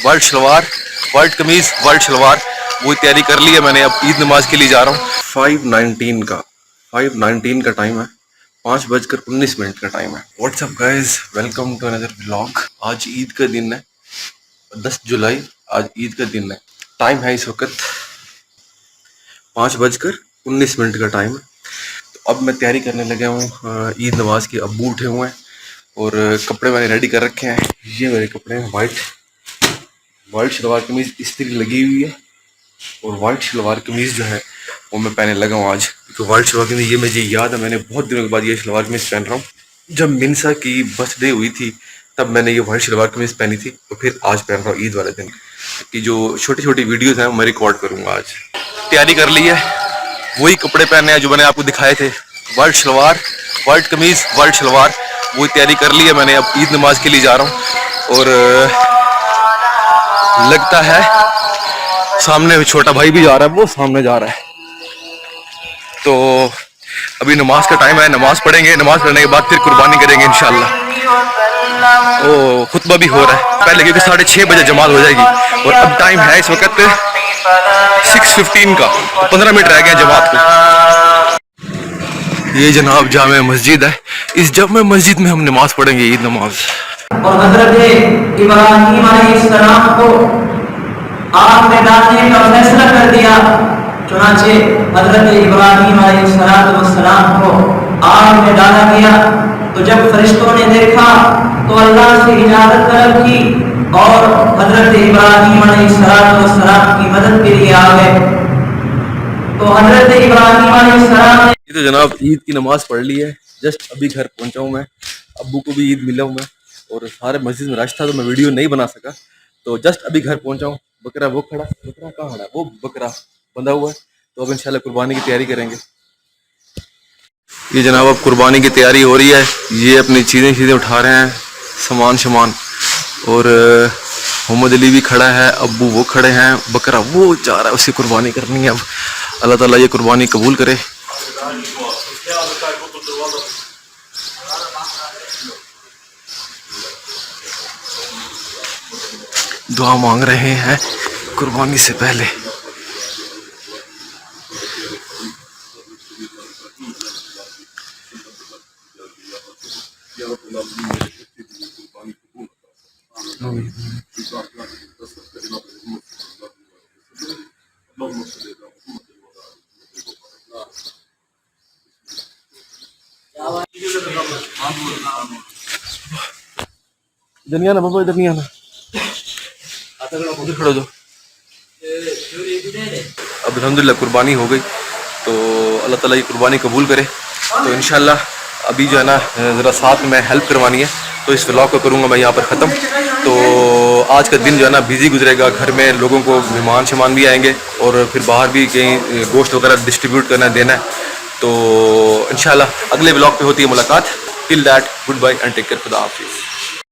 World salwar, world कमीज, world salwar, वो तैयारी कर ली है मैंने। अब ईद नमाज के लिए जा रहा हूँ। 5:19 का टाइम है, 5:19 का टाइम है। What's up guys, welcome to another vlog. आज ईद का दिन है, 10 जुलाई आज ईद का दिन है। टाइम है इस वक्त 5:19 का टाइम है। तो अब मैं तैयारी करने लगा हूँ ईद नमाज की। अब्बू उठे हुए हैं और कपड़े मैंने रेडी कर रखे हैं। ये मेरे कपड़े हैं, वाइट शलवार कमीज इस्त्री लगी हुई है और वाइट शलवार कमीज जो है वो मैं पहने लगा हूँ आज। तो वाइट शलवार कमीज ये मुझे याद है, मैंने बहुत दिनों के बाद ये शलवार कमीज पहन रहा हूँ। जब मिनसा की बर्थडे हुई थी तब मैंने ये वाइट शलवार कमीज पहनी थी, तो फिर आज पहन रहा हूँ ईद वाले दिन कि जो छोटी छोटी वीडियोस हैं वो मैं रिकॉर्ड करूँगा। आज तैयारी कर ली है, वही कपड़े पहने हैं जो मैंने आपको दिखाए थे। वाइट शलवार, वाइट कमीज, वाइट शलवार, वो तैयारी कर ली है मैंने। अब ईद नमाज के लिए जा रहा हूँ और लगता है सामने छोटा भाई भी जा रहा है, वो सामने जा रहा है। तो अभी नमाज का टाइम है, नमाज पढ़ेंगे, नमाज पढ़ने के बाद फिर कुर्बानी करेंगे इंशाल्लाह। ओ खुतबा भी हो रहा है पहले, क्योंकि 6:30 बजे जमात हो जाएगी और अब टाइम है इस वक्त 6:15 का, तो 15 मिनट रह गए जमात को। ये जनाब जामे मस्जिद है, इस जामे मस्जिद में हम नमाज पढ़ेंगे, ईद नमाज। और हजरत इब्राहीम अलैहिस्सलाम को आग में डालने का फैसला कर दिया। चुनांचे हजरत इब्राहीम अलैहिस्सलाम को आग में डाला गया। तो जब फरिश्तों ने देखा तो अल्लाह से इजाजत तलब की और हजरत इब्राहीम अलैहिस्सलाम की मदद के लिए आ गए। तो हजरत इब्राहीम अलैहिस्सलाम ने तो जनाब ईद की नमाज पढ़ ली है, जस्ट अभी घर पहुंचा हूँ मैं। अब्बू को भी ईद मिला हूँ मैं और सारे मस्जिद में रश था तो मैं वीडियो नहीं बना सका। तो जस्ट अभी घर पहुंचा हूँ। बकरा वो खड़ा, बकरा कहाँ खड़ा है, वो बकरा बंधा हुआ है। तो अब इंशाल्लाह कुर्बानी की तैयारी करेंगे। ये जनाब अब कुर्बानी की तैयारी हो रही है, ये अपनी चीज़ें उठा रहे हैं, सामान और मोहम्मद अली भी खड़ा है, अब्बू वो खड़े हैं, बकरा वो जा रहा है, उसकी कुर्बानी करनी है। अब अल्लाह ताला ये कुर्बानी कबूल करे। दुआ मांग रहे हैं कुर्बानी से पहले। इधर नहीं आना बाबा, इधर नहीं आना, उधर खड़ो जाओ। अब अल्हम्दुलिल्लाह कुर्बानी हो गई, तो अल्लाह ताला ये कुर्बानी कबूल करे। तो इंशाल्लाह अभी जो है ना ज़रा साथ में हेल्प करवानी है, तो इस व्लॉग को करूँगा मैं यहाँ पर ख़त्म। तो आज का दिन जो है ना बिजी गुजरेगा, घर में लोगों को मेहमान शमान भी आएंगे और फिर बाहर भी कहीं गोश्त वगैरह डिस्ट्रीब्यूट करना देना है। तो इंशाल्लाह अगले व्लॉग पे होती है मुलाकात। Till that goodbye and take care, खुदा हाफिज़।